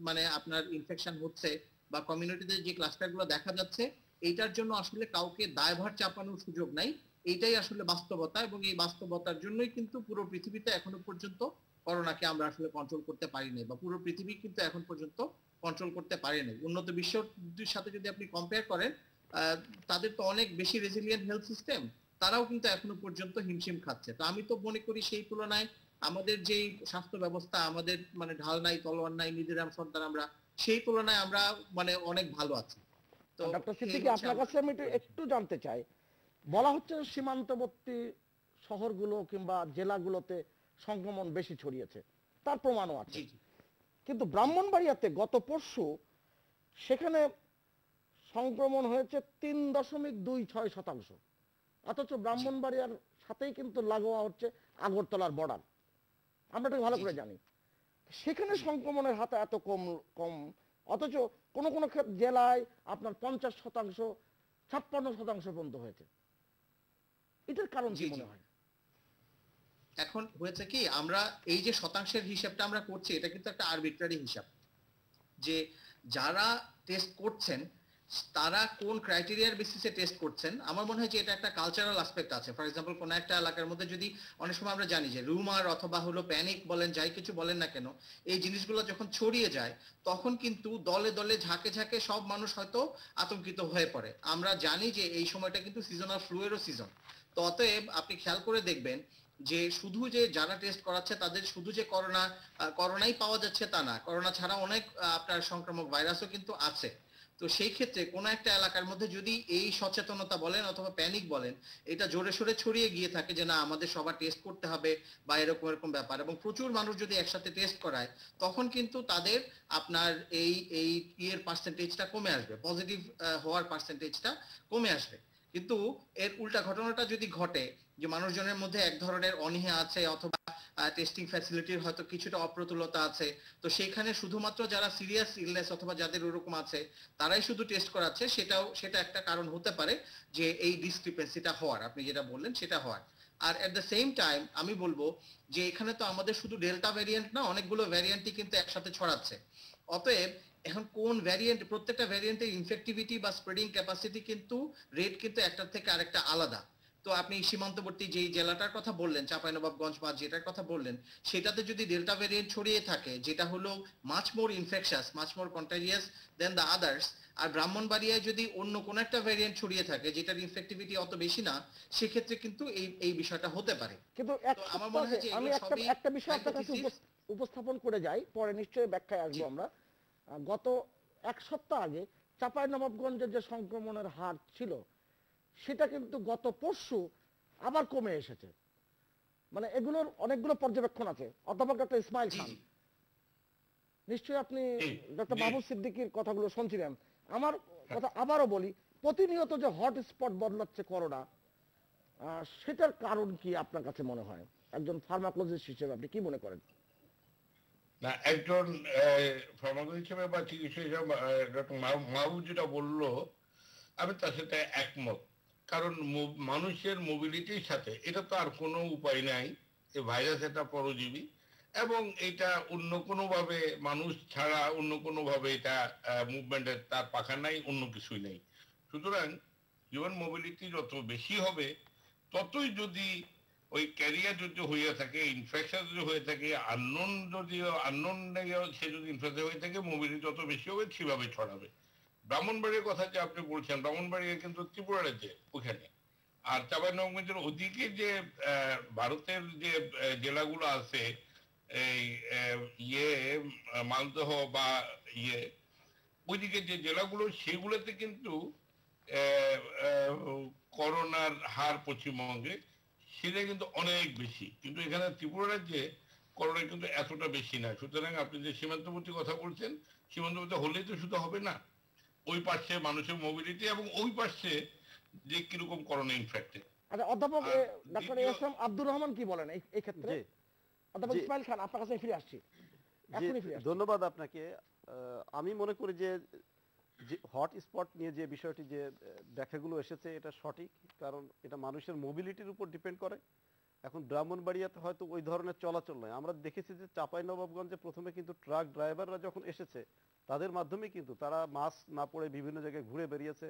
মানে আপনার ইনফেকশন হচ্ছে বা কমিউনিটিতে যে ক্লাস্টারগুলো দেখা যাচ্ছে, এইটার জন্য আসলে কাউকে দায়ভার চাপানোর সুযোগ নাই। এইটাই আসলে বাস্তবতা, এবং এই বাস্তবতার জন্যই কিন্তু পুরো পৃথিবীতে এখনো পর্যন্ত করোনাকে আমরা আসলে কন্ট্রোল করতে পারি নাই, বা পুরো পৃথিবী কিন্তু এখন পর্যন্ত কন্ট্রোল করতে পারে নাই। উন্নত বিশ্বের সাথে যদি আপনি কম্পেয়ার করেন, তাদের তো অনেক বেশি রেজিলিয়েন্ট হেলথ সিস্টেম, তারাও কিন্তু এখনো পর্যন্ত হিমশিম খাচ্ছে। তো আমি তো মনে করি সেই তুলনায় আমাদের যেই স্বাস্থ্য ব্যবস্থা, আমাদের মানে ঢাল নাই তলোয়ার নাই, নিধিরাম সন্তান আমরা, সেই তুলনায় আমরা মানে অনেক ভালো আছি। তো ডক্টর সিদ্দিকী, আপনার কাছে আমি একটু জানতে চাই, বলা হচ্ছে সীমান্তবর্তী শহরগুলো কিংবা জেলাগুলোতে সংক্রমণ বেশি ছড়িয়েছে, তার প্রমাণও আছে, কিন্তু ব্রাহ্মণবাড়িয়াতে গত পরশু সেখানে সংক্রমণ হয়েছে 3.26%, অথচ ব্রাহ্মণবাড়িয়ার সাথেই কিন্তু লাগোয়া হচ্ছে আগরতলার বর্ডার, আমরা এটা ভালো করে জানি। সেখানে সংক্রমণের হাতে এত কম কম, অথচ কোন কোন জেলায় আপনার 50%, 56% পর্যন্ত হয়েছে। এটার কারণ কি মনে হয়? এখন হয়েছে কি, আমরা এই যে শতাংশের হিসাবটা আমরা করছি, এটা কিন্তু একটা আরবিট্রারি হিসাব, যে যারা টেস্ট করছেন তারা কোন ক্রাইটেরিয়ার বেসিসে টেস্ট করছেন। আমার মনে হয় যে এটা একটা কালচারাল অ্যাসপেক্ট আছে। ফর এক্সাম্পল, কোন একটা এলাকার মধ্যে যদি অনেক সময় আমরা জানি যে রুমার অথবা হলো প্যানিক বলেন, যাই কিছু বলেন না কেন, এই জিনিসগুলো যখন ছড়িয়ে যায় তখন কিন্তু দলে দলে ঝাঁকে ঝাঁকে সব মানুষ হয়তো আতঙ্কিত হয়ে পড়ে। আমরা জানি যে এই সময়টা কিন্তু সিজনাল ফ্লু এরও সিজন। তো অতএব আপনি খেয়াল করে দেখবেন যে শুধু যে যারা টেস্ট করাচ্ছে তাদের শুধু যে করোনাই পাওয়া যাচ্ছে তা না, করোনা ছাড়া অনেক আপনার সংক্রামক ভাইরাসও কিন্তু আছে। তো সেই ক্ষেত্রে কোন একটা এলাকার মধ্যে যদি এই সচেতনতা বলেন অথবা প্যানিক বলেন, এটা জোরে সোরে ছড়িয়ে গিয়ে থাকে যে না আমাদের সবার টেস্ট করতে হবে বা এরকম এরকম ব্যাপার, এবং প্রচুর মানুষ যদি একসাথে টেস্ট করায়, তখন কিন্তু তাদের আপনার এই ইয়ের পার্সেন্টেজটা কমে আসবে, পজিটিভ হওয়ার পার্সেন্টেজটা কমে আসবে। কিন্তু এর উল্টা ঘটনাটা যদি ঘটে, যে মানুষজনের মধ্যে এক ধরনের অনীহা আছে অথবা টেস্টিং ফ্যাসিলিটির হয়তো কিছুটা অপ্রতুলতা আছে, তো সেখানে শুধুমাত্র যারা সিরিয়াস ইলনেস অথবা যাদের ওরকম আছে তারাই শুধু টেস্ট করাচ্ছে, সেটা একটা কারণ হতে পারে যে এই ডিসক্রিপেন্সিটা হওয়ার, আপনি যেটা বললেন সেটা হওয়ার। আর এট দ্য সেম টাইম আমি বলবো যে এখানে তো আমাদের শুধু ডেল্টা ভ্যারিয়েন্ট না, অনেকগুলো ভ্যারিয়েন্টই কিন্তু একসাথে ছড়াচ্ছে। অতএব এখন কোন ভ্যারিয়েন্ট, প্রত্যেকটা ভ্যারিয়েন্টের ইনফেক্টিভিটি বা স্প্রেডিং ক্যাপাসিটি কিন্তু রেট কিন্তু একটার থেকে আরেকটা আলাদা। তো আপনি সীমান্তবর্তী যেই জেলাটার কথা বললেন, চাঁপাইনবাবগঞ্জ বা যেটার কথা বললেন, সেটাতে যদি ডেল্টা ভ্যারিয়েন্ট ছড়িয়ে থাকে যেটা হলো much more infectious, much more contagious than the others, আর ব্রাহ্মণবাড়িয়ায় যদি অন্য কোন একটা ভ্যারিয়েন্ট ছড়িয়ে থাকে যেটার ইনফেক্টিভিটি অত বেশি না, সেক্ষেত্রে কিন্তু এই বিষয়টা হতে পারে। কিন্তু আমার মনে হয় যে আমি একটা বিষয় আপনার কাছে উপস্থাপন করে যাই, পরে নিশ্চয়ই ব্যাখ্যায় আসবো আমরা। গত এক সপ্তাহ আগে চাঁপাইনবাবগঞ্জের যে সংক্রমণের হার ছিল, সেটা কিন্তু গত পরশু আবার কমে এসেছে। মানে এগুলোর অনেকগুলো পর্যবেক্ষণ আছে। অধ্যাপক ডক্টর ইসমাইল খান, নিশ্চয়ই আপনি ডক্টর মাহবুব সিদ্দিকীর কথাগুলো শুনছিলেন। আমার কথা আবারও বলি, প্রতিনিয়ত যে হটস্পট বদলাচ্ছে করোনা, সেটার কারণ কি আপনার কাছে মনে হয়? একজন ফার্মাকোলজিস্ট হিসেবে আপনি কি মনে করেন? না, একজন ফার্মাকোলজিস্ট হিসেবে বা চিকিৎসক হিসেবে ডক্টর মাহবুব যেটা বললো আমি তার সাথে একমত। কারণ মানুষের মোবিলিটির সাথে এটা তো আর কোনো উপায় নাই, এই ভাইরাস একটা পরজীবী এবং এটা অন্য কোনোভাবে মানুষ ছাড়া অন্য কোনোভাবে এটা মুভমেন্টের তার পাখা নাই, অন্য কিছুই নেই। সুতরাং হিউম্যান মোবিলিটি যত বেশি হবে ততই যদি ওই ক্যারিয়ার যদি হয়ে থাকে, ইনফেকশন যদি হয়ে থাকে, আননোন সে যদি ইনফেকশন হয়ে থাকে, মোবিলিটি যত বেশি হবে সেভাবে ছড়াবে। ব্রাহ্মণবাড়ির কথা যে আপনি বলছেন, ব্রাহ্মণবাড়িয়া কিন্তু ত্রিপুরা রাজ্যে ওখানে, আর চাঁপাইনবাবগঞ্জের ওদিকে যে ভারতের যে জেলাগুলো আছে, এই মালদহ বা ওইদিকে যে জেলাগুলো, সেগুলোতে কিন্তু করোনার হার পশ্চিমবঙ্গে সেটা কিন্তু অনেক বেশি, কিন্তু এখানে ত্রিপুরা রাজ্যে করোনা কিন্তু এতটা বেশি না। সুতরাং আপনি যে সীমান্তবর্তী কথা বলছেন, সীমান্তবর্তী হলেই তো শুধু হবে না, ওই পাশে মানুষের মোবিলিটি এবং ওই পাশে যে কিরকম করোনা ইনফেক্টেড। আচ্ছা, অধ্যাপক ডক্টর এসএম আব্দুর রহমান কি বলেন এই ক্ষেত্রে? অধ্যাপক ইসমাইল খান, আপনার কাছে ফিরে আসছি। ধন্যবাদ আপনাকে। আমি মনে করি যে হটস্পট নিয়ে যে বিষয়টি যে ব্যাখ্যাগুলো এসেছে এটা সঠিক, কারণ এটা মানুষের মোবিলিটির উপর ডিপেন্ড করে। এখন ব্রাহ্মণবাড়িয়াতে হয়তো ওই ধরনের চলাচল নয়। আমরা দেখেছি যে চাঁপাইনবাবগঞ্জে প্রথমে কিন্তু ট্রাক ড্রাইভাররা যখন এসেছে তাদের মাধ্যমে কিন্তু তারা মাস্ক না পরে বিভিন্ন জায়গায় ঘুরে বেরিয়েছে,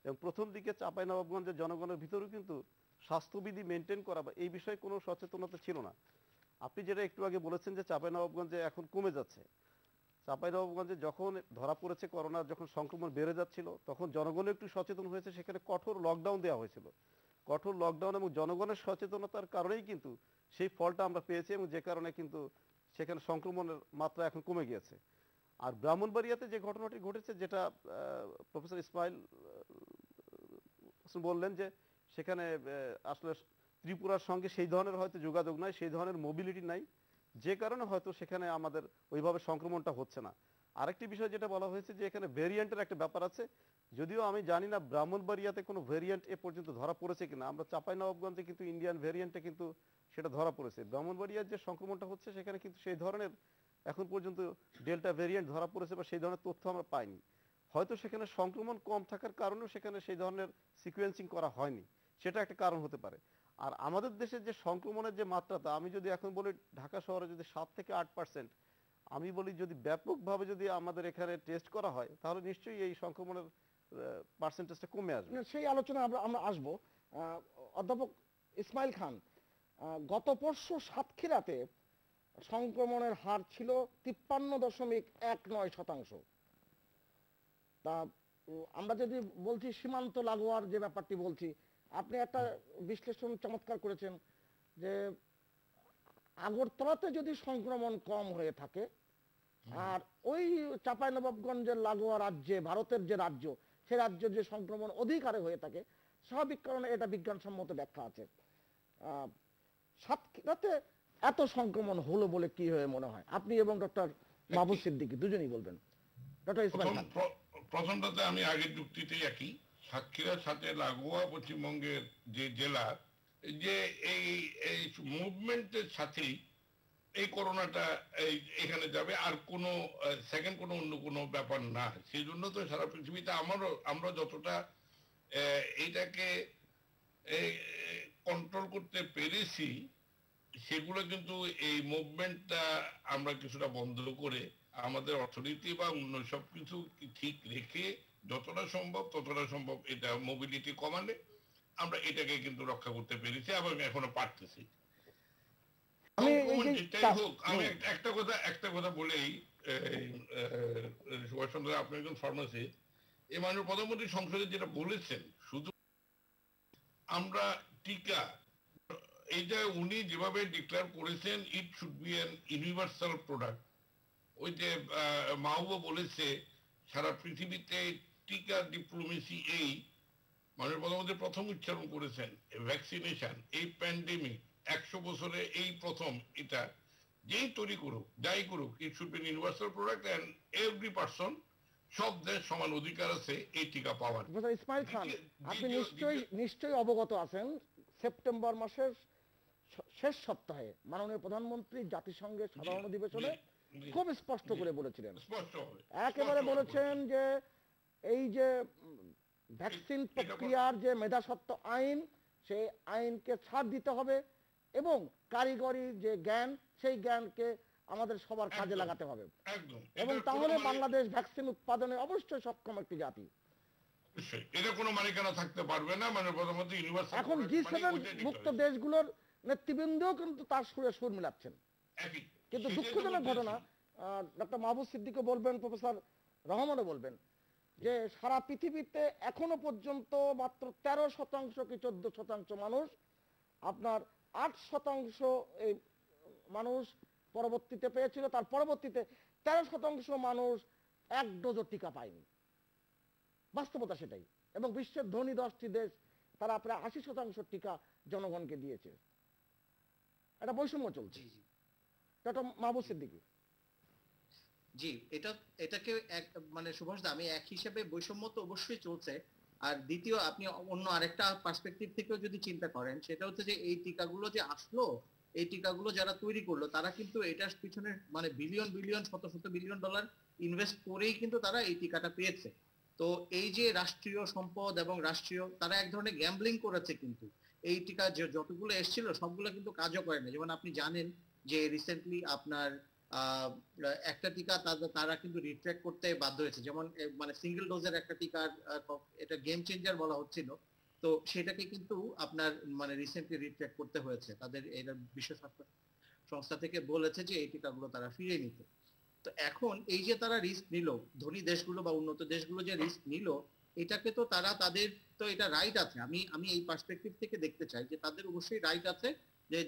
এবং প্রথম দিকে চাঁপাইনবাবগঞ্জের জনগণের ভিতরেও কিন্তু স্বাস্থ্যবিধি মেনটেন করা বা এই বিষয়ে কোনো সচেতনতা ছিল না। আপনি যেটা একটু আগে বলেছেন যে চাঁপাইনবাবগঞ্জে এখন কমে যাচ্ছে, চাঁপাইনবাবগঞ্জে যখন ধরা পড়েছে করোনা, যখন সংক্রমণ বেড়ে যাচ্ছিল তখন জনগণ একটু সচেতন হয়েছে, সেখানে কঠোর লকডাউন দেওয়া হয়েছিল। কঠোর লকডাউন এবং জনগণের সচেতনতার কারণেই কিন্তু সেই ফলটা আমরা পেয়েছি, এবং যে কারণে কিন্তু সেখানে সংক্রমণের মাত্রা এখন কমে গিয়েছে। আর ব্রাহ্মণবাড়িয়াতে যে ঘটনাটি ঘটেছে, যেটা প্রফেসর ইসমাইল বললেন যে সেখানে আসলে ত্রিপুরার সঙ্গে সেই ধরনের হয়তো যোগাযোগ নাই, সেই ধরনের মোবিলিটি নাই, যে কারণে হয়তো সেখানে আমাদের ওইভাবে সংক্রমণটা হচ্ছে না। আরেকটি বিষয় যেটা বলা হয়েছে যে এখানে ভেরিয়েন্টের একটা ব্যাপার আছে, যদিও আমি জানি না ব্রাহ্মণবাড়িয়াতে কোনো ভেরিয়েন্ট এ পর্যন্ত ধরা পড়েছে কিনা। আমরা চাঁপাইনবাবগঞ্জে কিন্তু ইন্ডিয়ান ভেরিয়েন্টে কিন্তু সেটা ধরা পড়েছে। ব্রাহ্মণবাড়িয়ার যে সংক্রমণটা হচ্ছে সেখানে কিন্তু সেই ধরনের এখন পর্যন্ত ডেল্টা ভেরিয়েন্ট ধরা পড়েছে বা সেই ধরনের তথ্য আমরা পাইনি। হয়তো সেখানে সংক্রমণ কম থাকার কারণেও সেখানে সেই ধরনের সিকোয়েন্সিং করা হয়নি, সেটা একটা কারণ হতে পারে। আর আমাদের দেশের যে সংক্রমণের যে মাত্রাটা, আমি যদি এখন বলি ঢাকা শহরে যদি 7 থেকে 8%, আমি বলি যদি ব্যাপকভাবে যদি আমাদের এখানে টেস্ট করা হয় তাহলে নিশ্চয়ই এই সংক্রমণের পার্সেন্টেজটা কমে আসবে। সেই আলোচনা আমরা আমরা আসবো। অধ্যাপক ইসমাইল খান, গত পরশু সাতক্ষীরাতে সংক্রমণের হার ছিল 53.19%। তা আমরা যদি বলছি সীমান্ত লাগোয়ার যে ব্যাপারটি বলছি, আপনি একটা বিশ্লেষণ চমৎকার করেছেন যে আগরতলাতে যদি সংক্রমণ কম হয়ে থাকে আর ওই চাঁপাইনবাবগঞ্জের লাগোয়া রাজ্যে, ভারতের যে রাজ্য, সে রাজ্যের যে সংক্রমণ অধিক হারে হয়ে থাকে, স্বাভাবিক কারণে এটা বিজ্ঞানসম্মত ব্যাখ্যা আছে। সাতক্ষীরাতে এত সংক্রমণ হলো বলে কি হয়ে মনে হয়? আপনি এবং ডক্টর মাহবুব সিদ্দিকী দুজনেই বলবেন। ডক্টর ইসমাইল খান। প্রথমটাতে আমি আগের যুক্তিতেই একই, সাতক্ষীরার সাথে লাগোয়া পশ্চিমবঙ্গের যে জেলা, যে এই মুভমেন্টের সাথেই এই করোনাটা এখানে যাবে, আর কোনো সেকেন্ড কোনো অন্য কোনো ব্যাপার না। সেই জন্য তো সারা পৃথিবীতে আমরা যতটা এইটাকে কন্ট্রোল করতে পেরেছি, সেগুলো কিন্তু এই মুভমেন্টটা আমরা কিছুটা বন্ধ করে আমাদের অর্থনীতি বা অন্য সবকিছু ঠিক রেখে যতটা সম্ভব এটা মোবিলিটি কমালে আমরা এটাকে কিন্তু রক্ষা করতে পেরেছি এবং এখনো পারতেছি। আমি একটা কথা বলেই, সুভাষ চন্দ্র, আপনি একজন ফার্মাসিস্ট, এই মাননীয় প্রধানমন্ত্রী সংসদে যেটা বলেছেন, শুধু আমরা টিকা, এইটা উনি যেভাবে ডিক্লেয়ার করেছেন, ইট should be an universal product. ওই যে মাহবুব বলেছে সারা পৃথিবীতে টিকা ডিপ্লোমেসি, এই মাননীয় প্রধানমন্ত্রী প্রথম উচ্চারণ করেছেন ভ্যাকসিনেশন, এই প্যান্ডেমিক 100 বছরে এই প্রথম। এটা যেই তৈরি করুক, যাই করুক, it should be universal product and every person, সব দেশ সমান অধিকার আছে এই টিকা পাওয়ার। ইসমাইল খান, আপনি নিশ্চয়ই অবগত আছেন, সেপ্টেম্বর মাসের শেষ সপ্তাহে মাননীয় প্রধানমন্ত্রী জাতিসংঘের সাধারণ অধিবেশনে খুব স্পষ্ট করে বলেছিলেন, একেবারে বলেছেন যে এই যে ভ্যাকসিন প্রক্রিয়ার যে মেধাস্বত্ব আইন, সেই আইনকে ছাড় দিতে হবে এবং কারিগরি যে জ্ঞান, সেই জ্ঞানকে আমাদের সবার কাজে লাগাতে হবে, এবং তাহলে বাংলাদেশ ভ্যাকসিন উৎপাদনে অবশ্যই সক্ষম একটি জাতি। এটা কোনো মালিকানা থাকতে পারবে না। মানে প্রধানমন্ত্রী ইউনিভার্সাল, এখন G7 মুক্ত দেশগুলোর নেতৃবৃন্দও কিন্তু তার সুরে সুর মিলাচ্ছেন। কিন্তু দুঃখজনক ঘটনা, ডক্টর মাহবুব সিদ্দিকও বলবেন, প্রফেসর রহমানও বলবেন, যে সারা পৃথিবীতে এখনো পর্যন্ত মাত্র 13% কি 14% মানুষ, আপনার 8% এই মানুষ পরবর্তীতে পেয়েছিল, তার পরবর্তীতে 13% মানুষ 1 ডোজও টিকা পায়নি। বাস্তবতা সেটাই। এবং বিশ্বের ধনী 10টি দেশ তারা প্রায় 80% টিকা জনগণকে দিয়েছে। এটা বৈষম্য চলছে। ডক্টর মাহবুব সিদ্দিকী। জি, এটাকে মানে সুভাষ দা, আমি এক হিসেবে বৈষম্য তো অবশ্যই চলছে। আর দ্বিতীয়, আপনি অন্য আরেকটা পার্সপেক্টিভ থেকেও যদি চিন্তা করেন, সেটা হচ্ছে যে এই টিকাগুলো যে আসলো, এই টিকাগুলো যারা তৈরি করলো তারা কিন্তু এটার পিছনে মানে বিলিয়ন শত বিলিয়ন ডলার ইনভেস্ট করেই কিন্তু তারা এই টিকাটা পেয়েছে। তো এই যে রাষ্ট্রীয় সম্পদ এবং রাষ্ট্রীয়, তারা এক ধরনের গ্যাম্বলিং করেছে। কিন্তু এই টিকা যতগুলো এসেছিল সবগুলো কিন্তু কাজও করে না। যেমন আপনি জানেন যে রিসেন্টলি আপনার একটা টিকা তারা কিন্তু রিট্র্যাক্ট করতে বাধ্য হয়েছে। যেমন মানে সিঙ্গেল ডোজের একটা টিকার, এটা গেম চেঞ্জার বলা হচ্ছিল, তো সেটাকে কিন্তু আপনার মানে রিসেন্টলি রিট্র্যাক্ট করতে হয়েছে। তাদের এটা বিশ্ব স্বাস্থ্য সংস্থা থেকে বলেছে যে এই টিকাগুলো তারা ফিরিয়ে নিতে। তো এখন এই যে তারা রিস্ক নিল, ধনী দেশগুলো বা উন্নত দেশগুলো যে রিস্ক নিল, এটাকে তো তাদের তো এটা রাইট আছে। আমি এই পার্সপেক্টিভ থেকে দেখতে চাই যে তাদের অবশ্যই রাইট আছে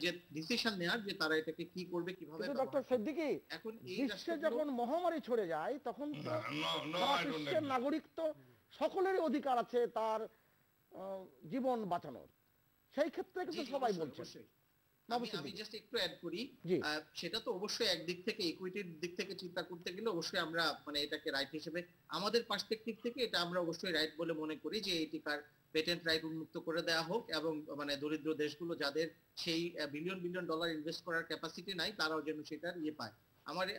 যে ডিসিশন নেওয়ার, যে তারা এটাকে কি করবে, কিভাবে। ডক্টর সিদ্দিকী, এখন বিশ্বে যখন মহামারী ছড়ে যায় তখন তো বিশ্বের নাগরিক তো সকলেরই অধিকার আছে তার জীবন বাঁচানোর। সেই ক্ষেত্রে কিন্তু সবাই বলছে আমি জাস্ট একটু অ্যাড করি, জি সেটা তো অবশ্যই একদিক থেকে ইকুইটির দিক থেকে চিন্তা করতে গেলে অবশ্যই আমরা মানে এটাকে রাইট হিসেবে আমাদের পার্সপেক্টিভ থেকে এটা আমরা অবশ্যই রাইট বলে মনে করি যে এই টিকার পেটেন্ট রাইট উন্মুক্ত করে দেওয়া হোক এবং মানে দরিদ্র দেশগুলো যাদের সেই বিলিয়ন বিলিয়ন ডলার ইনভেস্ট করার ক্যাপাসিটি নাই তারাও যেন সেটার পায়।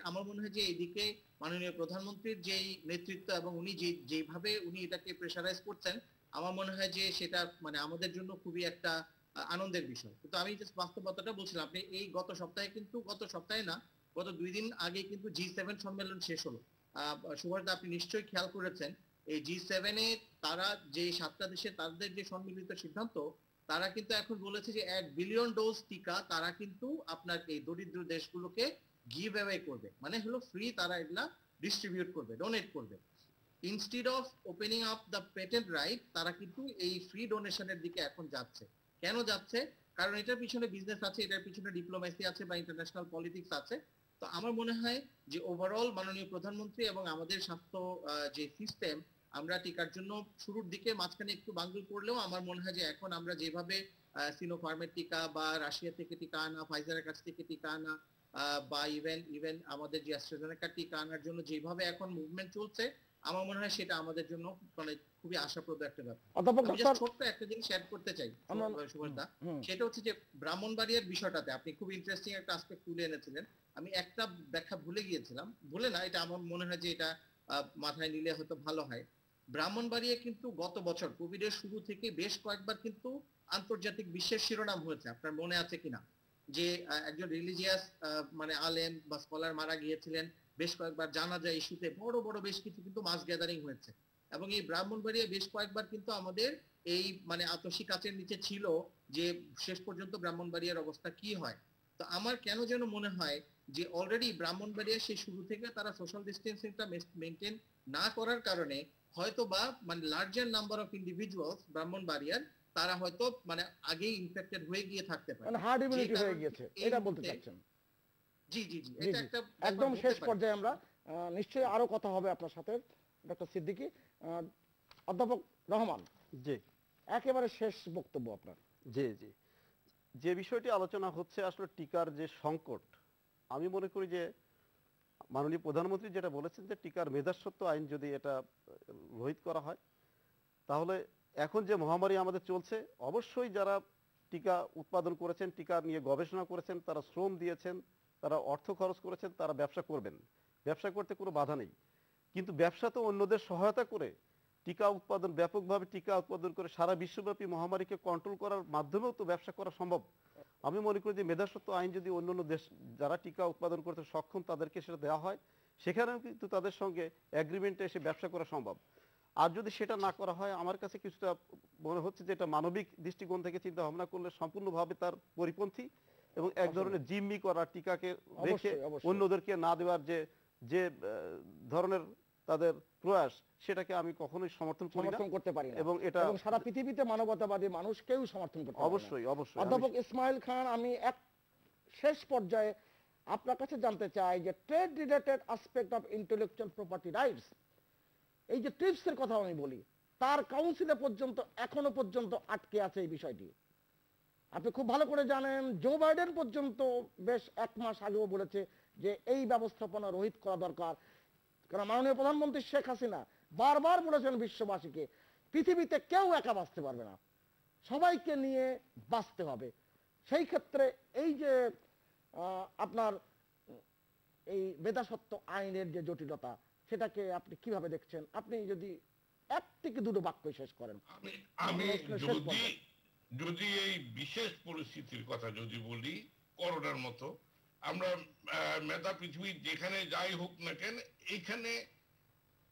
আমার মনে হয় যে এইদিকে মাননীয় প্রধানমন্ত্রীর যেই নেতৃত্ব এবং উনি যেভাবে উনি এটাকে প্রেসারাইজ করছেন, আমার মনে হয় যে সেটা মানে আমাদের জন্য খুবই একটা আনন্দের বিষয়। কিন্তু আমি জাস্ট বাস্তবতাটা বলছিলাম, আপনি এই গত সপ্তাহে না, গত 2 দিন আগে কিন্তু G7 সম্মেলন শেষ হলো। সুভাষদা, আপনি নিশ্চয়ই খেয়াল করেছেন এই G7 এ তারা যে 7টা দেশে তাদের যে সম্মিলিত সিদ্ধান্ত, তারা কিন্তু এখন বলেছে যে 1 বিলিয়ন ডোজ টিকা তারা কিন্তু আপনার এই দরিদ্র দেশগুলোকে গিভ অ্যাওয়ে করবে, মানে হলো ফ্রি তারা এগুলা ডিস্ট্রিবিউট করবে, ডোনেট করবে। Instead of opening up the patent right, তারা কিন্তু এই ফ্রি ডোনেশনের দিকে এখন যাচ্ছে। কেন যাচ্ছে? কারণ এটার পিছনে বিজনেস আছে, এটার পিছনে ডিপ্লোমেসি আছে বা ইন্টারন্যাশনাল পলিটিক্স আছে। তো আমার মনে হয় যে ওভারঅল মাননীয় প্রধানমন্ত্রী এবং আমাদের স্বাস্থ্য যে সিস্টেম, আমরা টিকার জন্য শুরুর দিকে মাঝখানে একটু বাঙ্গুল করলেও আমার মনে হয় যে এখন আমরা যেভাবে সিনোফার্মের টিকা বা রাশিয়া থেকে টিকা আনা, ফাইজারের কাছ থেকে টিকা আনা বা ইভেন আমাদের যে অ্যাস্ট্রাজেনেকা টিকা আনার জন্য যেভাবে এখন মুভমেন্ট চলছে, আমার মনে হয় সেটা আমাদের জন্য মানে খুবই আশাপ্রদ একটা ব্যাপার। আমি জাস্ট ছোট্ট একটা জিনিস অ্যাড করতে চাই সুভাষদা, সেটা হচ্ছে যে ব্রাহ্মণবাড়িয়ার বিষয়টাতে আপনি খুব ইন্টারেস্টিং একটা অ্যাসপেক্ট তুলে এনেছিলেন। আমি একটা ব্যাখ্যা ভুলে গিয়েছিলাম, ভুলে না, এটা আমার মনে হয় যে এটা মাথায় নিলে হয়তো ভালো হয়। ব্রাহ্মণবাড়িয়া কিন্তু গত বছর কোভিড এর শুরু থেকে বেশ কয়েকবার কিন্তু আন্তর্জাতিক বিশ্বের শিরোনাম হয়েছে, আপনার মনে আছে কিনা? যে একজন রিলিজিয়াস মানে আলেম বা স্কলার মারা গিয়েছিলেন, বেশ কয়েকবার জানাজা ইস্যুতে বড় বড় বেশ কিছু কিন্তু মাস গ্যাদারিং হয়েছে। এবং এই ব্রাহ্মণবাড়িয়া বেশ কয়েকবার কিন্তু আমাদের এই মানে আতশী কাচের নিচে ছিল যে শেষ পর্যন্ত ব্রাহ্মণবাড়িয়ার অবস্থা কি হয়। তো আমার কেন যেন মনে হয় যে অলরেডি ব্রাহ্মণবাড়িয়া সেই শুরু থেকে তারা সোশ্যাল ডিস্টেন্সিংটা মেনটেন না করার কারণে হয়তো বা মানে লার্জার নাম্বার অফ ইন্ডিভিজুয়ালস ব্রাহ্মণবাড়িয়ার তারা হয়তো মানে আগেই ইনফেক্টেড হয়ে গিয়ে থাকতে পারে, মানে হার্ড ইমিউনিটি হয়ে গিয়েছে, এটা বলতে চাচ্ছেন? জি জি জি, এটা একটা একদম শেষ পর্যায়ে আমরা নিশ্চয়ই আরো কথা হবে আপনার সাথে ডক্টর সিদ্দিকী। অধ্যাপক রহমান, জি একেবারে শেষ বক্তব্য আপনার। জি জি, যে বিষয়টি আলোচনা হচ্ছে আসলে টিকার যে সংকট, আমি মনে করি যে মাননীয় প্রধানমন্ত্রী যেটা বলেছেন যে টিকার মেধাস্বত্ব আইন যদি এটা রহিত করা হয়, তাহলে এখন যে মহামারী আমাদের চলছে, অবশ্যই যারা টিকা উৎপাদন করেছেন, টিকা নিয়ে গবেষণা করেছেন, তারা শ্রম দিয়েছেন, তারা অর্থ খরচ করেছেন, তারা ব্যবসা করবেন, ব্যবসা করতে কোনো বাধা নেই। কিন্তু ব্যবসা তো অন্যদের সহায়তা করে টিকা উৎপাদন, ব্যাপকভাবে টিকা উৎপাদন করে সারা বিশ্বব্যাপী মহামারীকে কন্ট্রোল করার মাধ্যমেও তো ব্যবসা করা সম্ভব। আমি মনে করি যে মেধাস্বত্ব আইন যদি অন্যান্য দেশ যারা টিকা উৎপাদন করতে সক্ষম তাদেরকে সেটা দেওয়া হয়, সেখানেও কিন্তু তাদের সঙ্গে এগ্রিমেন্টে এসে ব্যবসা করা সম্ভব। আর যদি সেটা না করা হয়, আমার কাছে কিছুটা মনে হচ্ছে যে এটা মানবিক দৃষ্টিকোণ থেকে চিন্তা ভাবনা করলে সম্পূর্ণভাবে তার পরিপন্থী এবং এক ধরনের জিম্মি করা, টিকাকে রেখে অন্যদেরকে না দেওয়ার যে ধরনের তাদের প্রয়াস, সেটাকে আমি কখনোই সমর্থন করতে পারি না এবং এটা সারা পৃথিবীতে মানবতাবাদী মানুষ কেউ সমর্থন করতে পারে না। অবশ্যই অবশ্যই। অধ্যাপক ইসমাইল খান, আমি এক শেষ পর্যায়ে আপনার কাছে জানতে চাই যে trade related aspect of intellectual property rights, এই যে ট্রিপস এর কথা আমি বলি, তার কাউন্সিলে পর্যন্ত এখনো পর্যন্ত আটকে আছে এই বিষয়টি। আপনি খুব ভালো করে জানেন জো বাইডেন পর্যন্ত বেশ 1 মাস আগেও বলেছে যে এই ব্যবস্থাপনা রহিত করা দরকার। কারণ মাননীয় প্রধানমন্ত্রী শেখ হাসিনা বারবার বলেছেন বিশ্ববাসীকে পৃথিবীতে কেউ একা বাঁচতে পারবে না, সবাইকে নিয়ে বাঁচতে হবে। সেই ক্ষেত্রে এই যে আপনার এই মেধাস্বত্ব আইনের যে জটিলতা, সেটাকে আপনি কিভাবে দেখছেন? আপনি যদি 1 থেকে 2 বাক্য শেষ করেন। আমি যদি এই বিশেষ পরিস্থিতির কথা যদি বলি, করোনার মতো, আমরা মেধা পৃথিবীর যেখানে যাই হোক না কেন, এখানে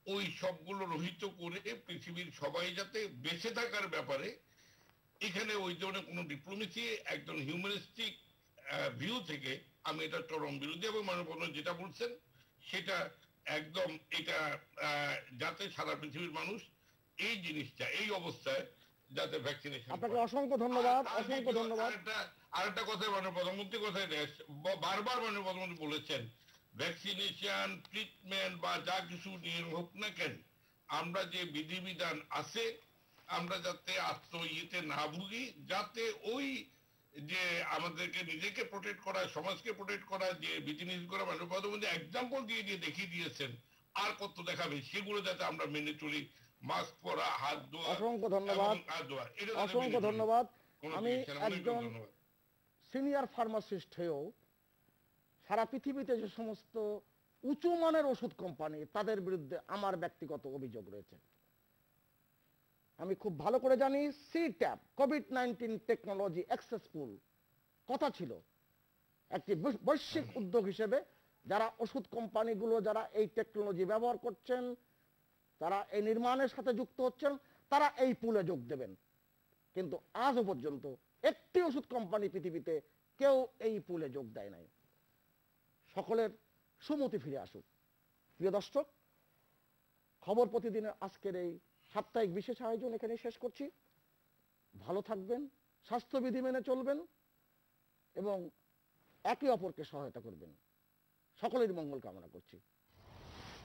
ওই সবগুলো রহিত করে পৃথিবীর সবাই যাতে বেঁচে থাকার ব্যাপারে এখানে ওই ধরনের কোনো ডিপ্লোমেসি, একজন হিউম্যানিস্টিক ভিউ থেকে আমি এটা চরম বিরোধী। এবং মাননীয় যেটা বলছেন সেটা একদম, এটা যাতে সারা পৃথিবীর মানুষ এই জিনিসটা এই অবস্থায় যাতে ভ্যাকসিনেশন। আপনাকে অসংখ্য ধন্যবাদ, অসংখ্য ধন্যবাদ। আরেকটা কথা মাননীয় প্রধানমন্ত্রী কথায় বারবার মাননীয় প্রধানমন্ত্রী বলেছেন, ভ্যাকসিনেশন, ট্রিটমেন্ট বা যা কিছু নিয়ে হোক না কেন, আমরা যে বিধিবিধান আছে আমরা যাতে ইয়েতে না ভুগি, যাতে ওই যে আমাদেরকে নিজেকে প্রোটেক্ট করা, সমাজকে প্রোটেক্ট করা, যে বিধিনিষেধ করা, মাননীয় প্রধানমন্ত্রী এক্সাম্পল দিয়ে দিয়ে দেখিয়ে দিয়েছেন, আর কত দেখাবে, সেগুলো যাতে আমরা মেনে চলি। মাস্ক পরা, হাত ধোয়া, অসংখ্য ধন্যবাদ, হাত ধোয়া, এটা যাতে অসংখ্য মেনে চলি। ধন্যবাদ। কোনো আমি চিকিৎসা না, অনেক একজন ধন্যবাদ। সিনিয়র ফার্মাসিস্ট হয়েও সারা পৃথিবীতে যে সমস্ত উঁচু মানের ওষুধ কোম্পানি, তাদের বিরুদ্ধে আমার ব্যক্তিগত অভিযোগ রয়েছে। আমি খুব ভালো করে জানি সিট্যাপ কোভিড-19 টেকনোলজি অ্যাক্সেসফুল কথা ছিল একটি বৈশ্বিক উদ্যোগ হিসেবে। যারা ওষুধ কোম্পানিগুলো যারা এই টেকনোলজি ব্যবহার করছেন, তারা এই নির্মাণের সাথে যুক্ত হচ্ছেন, তারা এই পুলে যোগ দেবেন। কিন্তু আজও পর্যন্ত একটি ওষুধ কোম্পানি পৃথিবীতে কেউ এই পুলে যোগ দেয় নাই। সকলের সুমতি ফিরে আসুক। প্রিয় দর্শক, খবর প্রতিদিনের আজকের এই সাপ্তাহিক বিশেষ আয়োজন এখানে শেষ করছি। ভালো থাকবেন, স্বাস্থ্যবিধি মেনে চলবেন এবং একে অপরকে সহায়তা করবেন। সকলের মঙ্গল কামনা করছি।